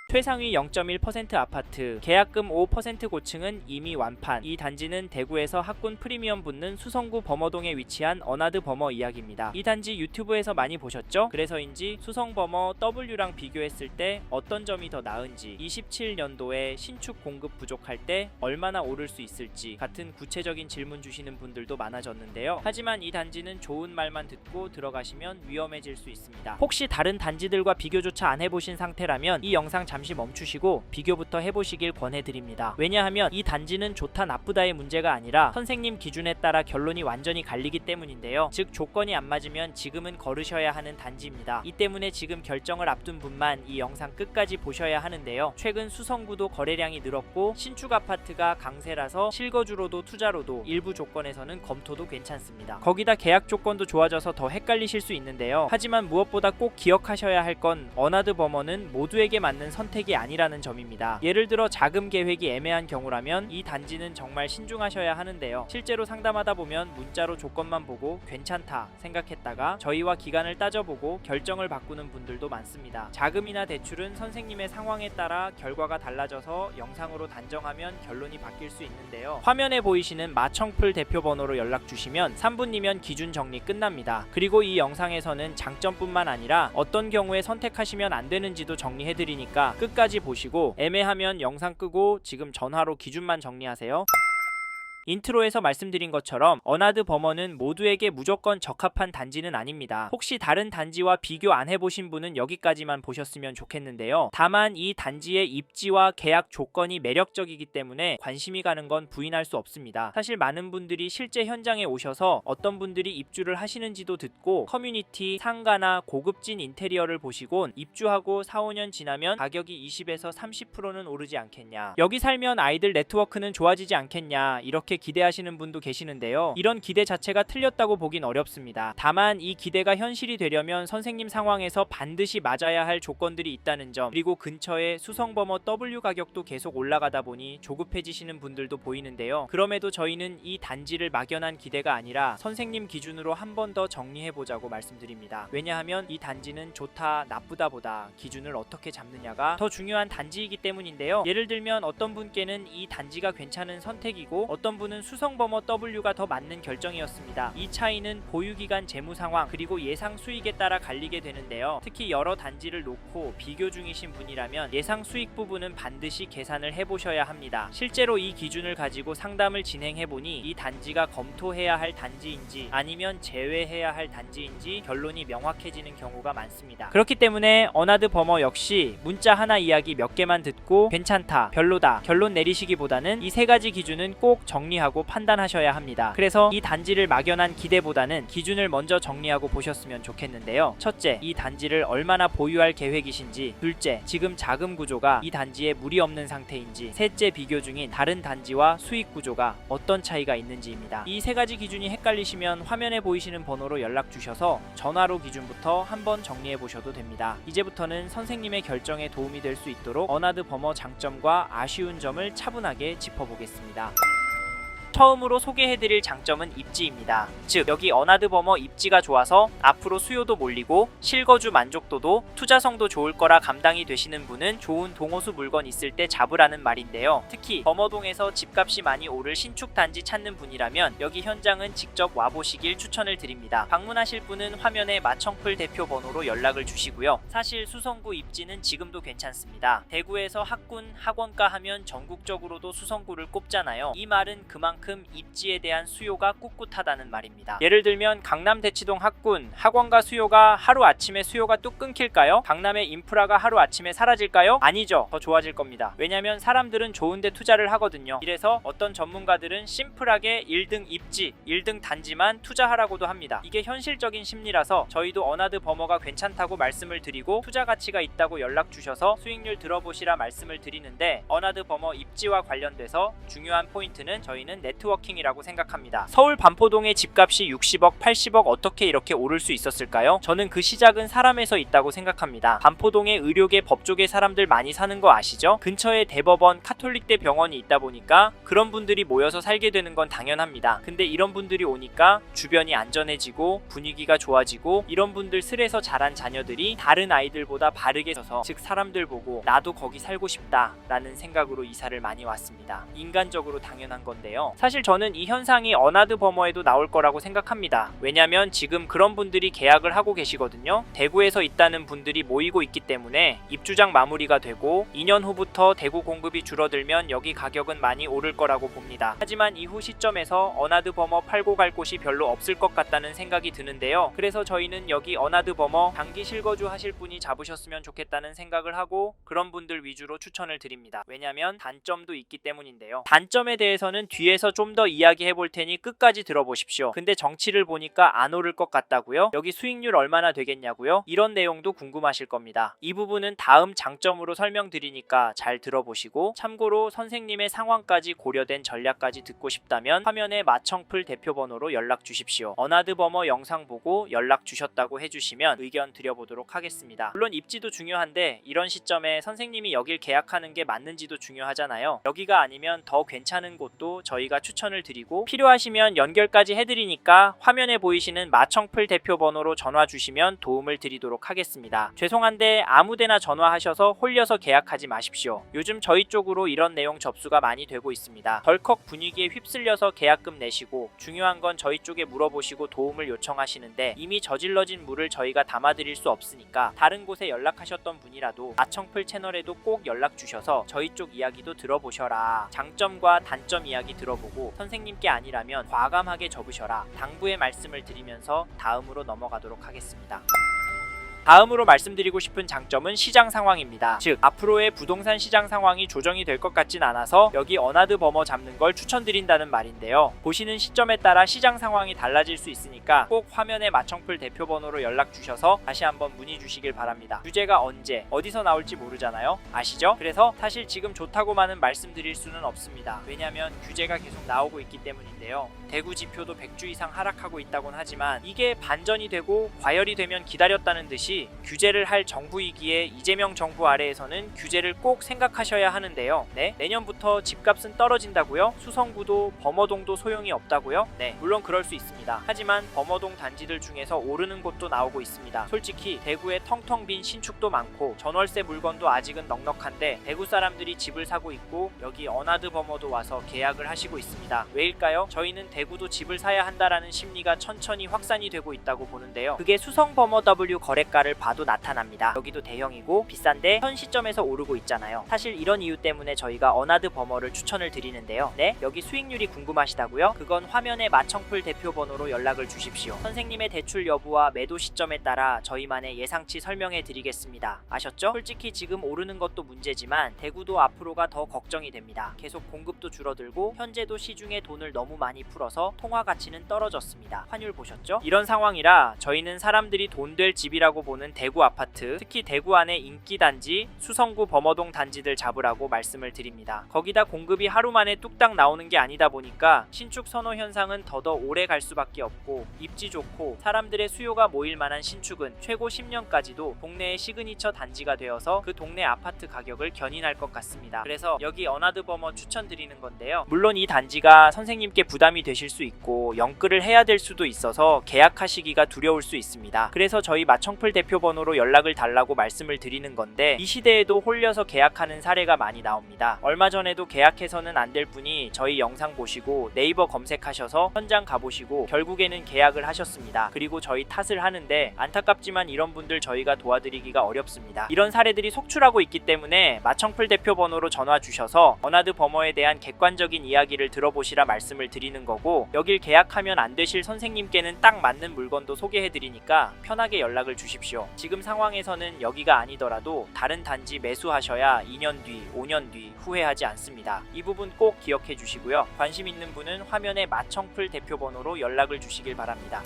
최상위 0.1% 아파트, 계약금 5% 고층은 이미 완판. 이 단지는 대구에서 학군 프리미엄 붙는 수성구 범어동에 위치한 어나드 범어 이야기입니다. 이 단지 유튜브에서 많이 보셨죠? 그래서인지 수성범어 W랑 비교했을 때 어떤 점이 더 나은지, 27년도에 신축 공급 부족할 때 얼마나 오를 수 있을지 같은 구체적인 질문 주시는 분들도 많아졌는데요. 하지만 이 단지는 좋은 말만 듣고 들어가시면 위험해질 수 있습니다. 혹시 다른 단지들과 비교조차 안 해보신 상태라면 이 영상 잠시 멈추시고 비교부터 해보시길 권해드립니다. 왜냐하면 이 단지는 좋다 나쁘다의 문제가 아니라 선생님 기준에 따라 결론이 완전히 갈리기 때문인데요. 즉 조건이 안 맞으면 지금은 거르셔야 하는 단지입니다. 이 때문에 지금 결정을 앞둔 분만 이 영상 끝까지 보셔야 하는데요. 최근 수성구도 거래량이 늘었고 신축 아파트가 강세라서 실거주로도 투자로도 일부 조건에서는 검토도 괜찮습니다. 거기다 계약 조건도 좋아져서 더 헷갈리실 수 있는데요. 하지만 무엇보다 꼭 기억하셔야 할 건 어나드 범어는 모두에게 맞는 선택이 아니라는 점입니다. 예를 들어 자금 계획이 애매한 경우라면 이 단지는 정말 신중하셔야 하는데요. 실제로 상담하다 보면 문자로 조건만 보고 괜찮다 생각했다가 저희와 기간을 따져보고 결정을 바꾸는 분들도 많습니다. 자금이나 대출은 선생님의 상황에 따라 결과가 달라져서 영상으로 단정하면 결론이 바뀔 수 있는데요. 화면에 보이시는 마청풀 대표 번호로 연락 주시면 3분이면 기준 정리 끝납니다. 그리고 이 영상에서는 장점뿐만 아니라 어떤 경우에 선택하시면 안 되는지도 정리해드리니까 끝까지 보시고 애매하면 영상 끄고 지금 전화로 기준만 정리하세요. 인트로에서 말씀드린 것처럼 어나드 범어는 모두에게 무조건 적합한 단지는 아닙니다. 혹시 다른 단지와 비교 안 해보신 분은 여기까지만 보셨으면 좋겠는데요. 다만 이 단지의 입지와 계약 조건이 매력적이기 때문에 관심이 가는 건 부인할 수 없습니다. 사실 많은 분들이 실제 현장에 오셔서 어떤 분들이 입주를 하시는지도 듣고 커뮤니티, 상가나 고급진 인테리어를 보시곤 입주하고 4-5년 지나면 가격이 20에서 30%는 오르지 않겠냐, 여기 살면 아이들 네트워크는 좋아지지 않겠냐, 이렇게 기대하시는 분도 계시는데요. 이런 기대 자체가 틀렸다고 보긴 어렵습니다. 다만 이 기대가 현실이 되려면 선생님 상황에서 반드시 맞아야 할 조건들이 있다는 점, 그리고 근처에 수성범어 W 가격도 계속 올라가다 보니 조급해지시는 분들도 보이는데요. 그럼에도 저희는 이 단지를 막연한 기대가 아니라 선생님 기준으로 한 번 더 정리해보자고 말씀드립니다. 왜냐하면 이 단지는 좋다 나쁘다 보다 기준을 어떻게 잡느냐가 더 중요한 단지이기 때문인데요. 예를 들면 어떤 분께는 이 단지가 괜찮은 선택이고 어떤 분은 수성범어 W가 더 맞는 결정이었습니다. 이 차이는 보유기간 재무 상황 그리고 예상 수익에 따라 갈리게 되는데요. 특히 여러 단지를 놓고 비교 중이신 분이라면 예상 수익 부분은 반드시 계산을 해보셔야 합니다. 실제로 이 기준을 가지고 상담을 진행해보니 이 단지가 검토해야 할 단지인지 아니면 제외해야 할 단지인지 결론이 명확해지는 경우가 많습니다. 그렇기 때문에 어나드 범어 역시 문자 하나 이야기 몇 개만 듣고 괜찮다, 별로다 결론 내리시기보다는 이 세 가지 기준은 꼭 정리하고 판단하셔야 합니다. 그래서 이 단지를 막연한 기대보다는 기준을 먼저 정리하고 보셨으면 좋겠는데요. 첫째, 이 단지를 얼마나 보유할 계획이신지. 둘째, 지금 자금 구조가 이 단지에 무리 없는 상태인지. 셋째, 비교 중인 다른 단지와 수익 구조가 어떤 차이가 있는지입니다. 이 세 가지 기준이 헷갈리시면 화면에 보이시는 번호로 연락 주셔서 전화로 기준부터 한번 정리해 보셔도 됩니다. 이제부터는 선생님의 결정에 도움이 될 수 있도록 어나드 범어 장점과 아쉬운 점을 차분하게 짚어보겠습니다. 처음으로 소개해드릴 장점은 입지입니다. 즉 여기 어나드 범어 입지가 좋아서 앞으로 수요도 몰리고 실거주 만족도도 투자성도 좋을 거라 감당이 되시는 분은 좋은 동호수 물건 있을 때 잡으라는 말인데요. 특히 범어동에서 집값이 많이 오를 신축 단지 찾는 분이라면 여기 현장은 직접 와보시길 추천을 드립니다. 방문하실 분은 화면에 마청풀 대표 번호로 연락을 주시고요. 사실 수성구 입지는 지금도 괜찮습니다. 대구에서 학군, 학원가 하면 전국적으로도 수성구를 꼽잖아요. 이 말은 그만큼 입지에 대한 수요가 꿋꿋하다는 말입니다. 예를 들면 강남 대치동 학군, 학원가 수요가 하루아침에 수요가 뚝 끊길까요? 강남의 인프라가 하루아침에 사라질까요? 아니죠. 더 좋아질 겁니다. 왜냐면 사람들은 좋은데 투자를 하거든요. 이래서 어떤 전문가들은 심플하게 1등 입지, 1등 단지만 투자하라고도 합니다. 이게 현실적인 심리라서 저희도 어나드 범어가 괜찮다고 말씀을 드리고 투자 가치가 있다고 연락 주셔서 수익률 들어보시라 말씀을 드리는데, 어나드 범어 입지와 관련돼서 중요한 포인트는 저희는 네트워킹이라고 생각합니다. 서울 반포동의 집값이 60억, 80억 어떻게 이렇게 오를 수 있었을까요? 저는 그 시작은 사람에서 있다고 생각합니다. 반포동에 의료계, 법조계 사람들 많이 사는 거 아시죠? 근처에 대법원, 카톨릭대 병원이 있다 보니까 그런 분들이 모여서 살게 되는 건 당연합니다. 근데 이런 분들이 오니까 주변이 안전해지고 분위기가 좋아지고 이런 분들 슬에서 자란 자녀들이 다른 아이들보다 바르게 서서, 즉 사람들 보고 나도 거기 살고 싶다 라는 생각으로 이사를 많이 왔습니다. 인간적으로 당연한 건데요. 사실 저는 이 현상이 어나드 버머에도 나올 거라고 생각합니다. 왜냐면 지금 그런 분들이 계약을 하고 계시거든요. 대구에서 있다는 분들이 모이고 있기 때문에 입주장 마무리가 되고 2년 후부터 대구 공급이 줄어들면 여기 가격은 많이 오를 거라고 봅니다. 하지만 이후 시점에서 어나드 버머 팔고 갈 곳이 별로 없을 것 같다는 생각이 드는데요. 그래서 저희는 여기 어나드 버머 단기 실거주 하실 분이 잡으셨으면 좋겠다는 생각을 하고 그런 분들 위주로 추천을 드립니다. 왜냐면 단점도 있기 때문인데요. 단점에 대해서는 뒤에서 좀 더 이야기해 볼 테니 끝까지 들어보십시오. 근데 정치를 보니까 안 오를 것 같다고요? 여기 수익률 얼마나 되겠냐고요? 이런 내용도 궁금하실 겁니다. 이 부분은 다음 장점으로 설명드리니까 잘 들어보시고, 참고로 선생님의 상황까지 고려된 전략까지 듣고 싶다면 화면에 마청풀 대표번호로 연락 주십시오. 어나드 버머 영상 보고 연락 주셨다고 해주시면 의견 드려보도록 하겠습니다. 물론 입지도 중요한데 이런 시점에 선생님이 여길 계약하는 게 맞는지도 중요하잖아요. 여기가 아니면 더 괜찮은 곳도 저희가 추천을 드리고, 필요하시면 연결까지 해드리니까 화면에 보이시는 마청풀 대표번호로 전화 주시면 도움을 드리도록 하겠습니다. 죄송한데 아무데나 전화하셔서 홀려서 계약하지 마십시오. 요즘 저희 쪽으로 이런 내용 접수가 많이 되고 있습니다. 덜컥 분위기에 휩쓸려서 계약금 내시고, 중요한 건 저희 쪽에 물어보시고 도움을 요청하시는데 이미 저질러진 물을 저희가 담아드릴 수 없으니까 다른 곳에 연락하셨던 분이라도 마청풀 채널에도 꼭 연락 주셔서 저희 쪽 이야기도 들어보셔라. 장점과 단점 이야기 들어보고 선생님께 아니라면 과감하게 접으셔라. 당부의 말씀을 드리면서 다음으로 넘어가도록 하겠습니다. 다음으로 말씀드리고 싶은 장점은 시장 상황입니다. 즉 앞으로의 부동산 시장 상황이 조정이 될 것 같진 않아서 여기 어나드 버머 잡는 걸 추천드린다는 말인데요. 보시는 시점에 따라 시장 상황이 달라질 수 있으니까 꼭 화면에 마청풀 대표번호로 연락 주셔서 다시 한번 문의 주시길 바랍니다. 규제가 언제 어디서 나올지 모르잖아요. 아시죠? 그래서 사실 지금 좋다고만은 말씀드릴 수는 없습니다. 왜냐면 규제가 계속 나오고 있기 때문인데요. 대구 지표도 100주 이상 하락하고 있다곤 하지만 이게 반전이 되고 과열이 되면 기다렸다는 듯이 규제를 할 정부이기에 이재명 정부 아래에서는 규제를 꼭 생각하셔야 하는데요. 네? 내년부터 집값은 떨어진다고요? 수성구도 범어동도 소용이 없다고요? 네, 물론 그럴 수 있습니다. 하지만 범어동 단지들 중에서 오르는 곳도 나오고 있습니다. 솔직히 대구에 텅텅 빈 신축도 많고 전월세 물건도 아직은 넉넉한데 대구 사람들이 집을 사고 있고 여기 어나드 버머도 와서 계약을 하시고 있습니다. 왜일까요? 저희는 대구도 집을 사야 한다라는 심리가 천천히 확산이 되고 있다고 보는데요. 그게 수성 버머 W 거래가를 봐도 나타납니다. 여기도 대형이고 비싼데 현 시점에서 오르고 있잖아요. 사실 이런 이유 때문에 저희가 어나드 버머를 추천을 드리는데요. 네? 여기 수익률이 궁금하시다고요? 그건 화면에 마청풀 대표번호로 연락을 주십시오. 선생님의 대출 여부와 매도 시점에 따라 저희만의 예상치 설명해 드리겠습니다. 아셨죠? 솔직히 지금 오르는 것도 문제지만 대구도 앞으로가 더 걱정이 됩니다. 계속 공급도 줄어들고 현재도 시중에 돈을 너무 많이 풀어서 통화 가치는 떨어졌습니다. 환율 보셨죠? 이런 상황이라 저희는 사람들이 돈 될 집이라고 보는 대구 아파트, 특히 대구 안의 인기 단지, 수성구 범어동 단지들 잡으라고 말씀을 드립니다. 거기다 공급이 하루 만에 뚝딱 나오는 게 아니다 보니까 신축 선호 현상은 더더 오래 갈 수밖에 없고, 입지 좋고 사람들의 수요가 모일 만한 신축은 최고 10년까지도 동네의 시그니처 단지가 되어서 그 동네 아파트 가격을 견인할 것 같습니다. 그래서 여기 어나드 버머 추천드리는 건데요. 물론 이 단지가 선생님께 부담이 되실 수 있고 영끌을 해야 될 수도 있어서 계약하시기가 두려울 수 있습니다. 그래서 저희 마청풀 대표번호로 연락을 달라고 말씀을 드리는 건데, 이 시대에도 홀려서 계약하는 사례가 많이 나옵니다. 얼마 전에도 계약해서는 안 될 분이 저희 영상 보시고 네이버 검색하셔서 현장 가보시고 결국에는 계약을 하셨습니다. 그리고 저희 탓을 하는데 안타깝지만 이런 분들 저희가 도와드리기가 어렵습니다. 이런 사례들이 속출하고 있기 때문에 마청풀 대표번호로 전화 주셔서 어나드 버머에 대한 객관적인 이야기를 들어보시라 말씀을 드리는 거고, 여길 계약하면 안 되실 선생님께는 딱 맞는 물건도 소개해드리니까 편하게 연락을 주십시오. 지금 상황에서는 여기가 아니더라도 다른 단지 매수하셔야 2년 뒤, 5년 뒤 후회하지 않습니다. 이 부분 꼭 기억해 주시고요. 관심 있는 분은 화면에 마청풀 대표번호로 연락을 주시길 바랍니다.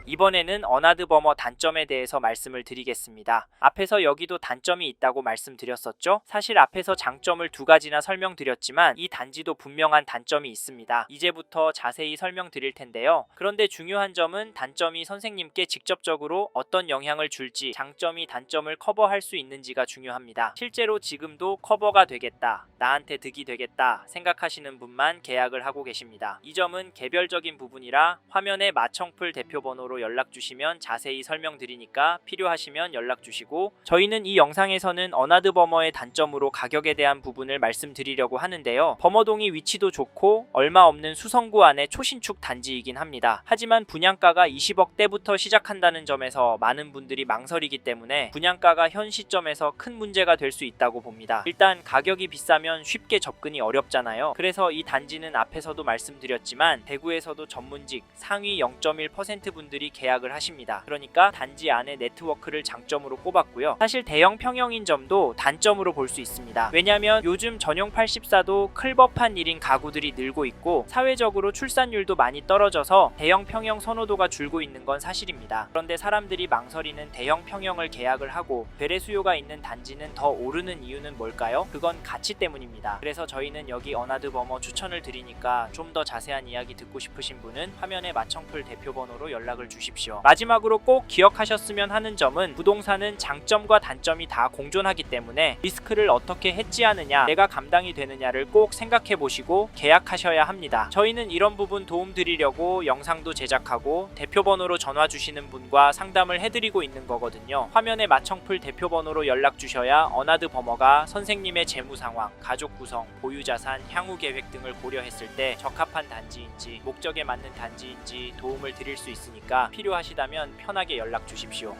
이번에는 어나드 버머 단점에 대해서 말씀을 드리겠습니다. 앞에서 여기도 단점이 있다고 말씀드렸었죠? 사실 앞에서 장점을 두 가지나 설명드렸지만 이 단지도 분명한 단점이 있습니다. 이제부터 자세히 설명드릴 텐데요. 그런데 중요한 점은 단점이 선생님께 직접적으로 어떤 영향을 줄지, 장점이 단점을 커버할 수 있는지가 중요합니다. 실제로 지금도 커버가 되겠다, 나한테 득이 되겠다 생각하시는 분만 계약을 하고 계십니다. 이 점은 개별적인 부분이라 화면에 마청풀 대표번호로 연락주시면 자세히 설명드리니까 필요하시면 연락주시고, 저희는 이 영상에서는 어나드 버머의 단점으로 가격에 대한 부분을 말씀드리려고 하는데요. 버머동이 위치도 좋고 얼마 없는 수성구 안에 초신축 단지이긴 합니다. 하지만 분양가가 20억대부터 시작한다는 점에서 많은 분들이 망설이기 때문에 분양가가 현 시점에서 큰 문제가 될 수 있다고 봅니다. 일단 가격이 비싸면 쉽게 접근이 어렵잖아요. 그래서 이 단지는 앞에서도 말씀드렸지만 대구에서도 전문직 상위 0.1% 분들이 계약을 하십니다. 그러니까 단지 안에 네트워크를 장점으로 꼽았고요. 사실 대형 평형인 점도 단점으로 볼 수 있습니다. 왜냐면 요즘 전용 84도 클법한 일인 가구들이 늘고 있고 사회적으로 출산율도 많이 떨어져서 대형 평형 선호도가 줄고 있는 건 사실입니다. 그런데 사람들이 망설이는 대형 평형을 계약을 하고 배례 수요가 있는 단지는 더 오르는 이유는 뭘까요? 그건 가치 때문입니다. 그래서 저희는 여기 어나드 버머 추천을 드리니까 좀 더 자세한 이야기 듣고 싶으신 분은 화면에 마청풀 대표번호로 연락을 주십시오. 마지막으로 꼭 기억하셨으면 하는 점은 부동산은 장점과 단점이 다 공존하기 때문에 리스크를 어떻게 해지하느냐, 내가 감당이 되느냐를 꼭 생각해 보시고 계약하셔야 합니다. 저희는 이런 부분 도움 드리려고 영상도 제작하고 대표번호로 전화 주시는 분과 상담을 해드리고 있는 거거든요. 화면에 마청풀 대표번호로 연락 주셔야 어나드 버머가 선생님의 재무 상황, 가족 구성, 보유자산, 향후 계획 등을 고려했을 때 적합한 단지인지 목적에 맞는 단지인지 도움을 드릴 수 있으니까 필요하시다면 편하게 연락 주십시오.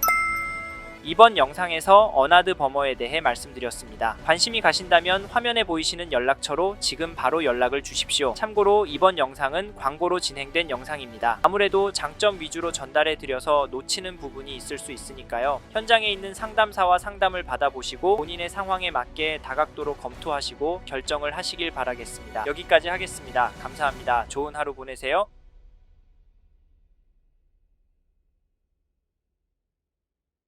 이번 영상에서 어나드 버머에 대해 말씀드렸습니다. 관심이 가신다면 화면에 보이시는 연락처로 지금 바로 연락을 주십시오. 참고로 이번 영상은 광고로 진행된 영상입니다. 아무래도 장점 위주로 전달해 드려서 놓치는 부분이 있을 수 있으니까요. 현장에 있는 상담사와 상담을 받아보시고 본인의 상황에 맞게 다각도로 검토하시고 결정을 하시길 바라겠습니다. 여기까지 하겠습니다. 감사합니다. 좋은 하루 보내세요.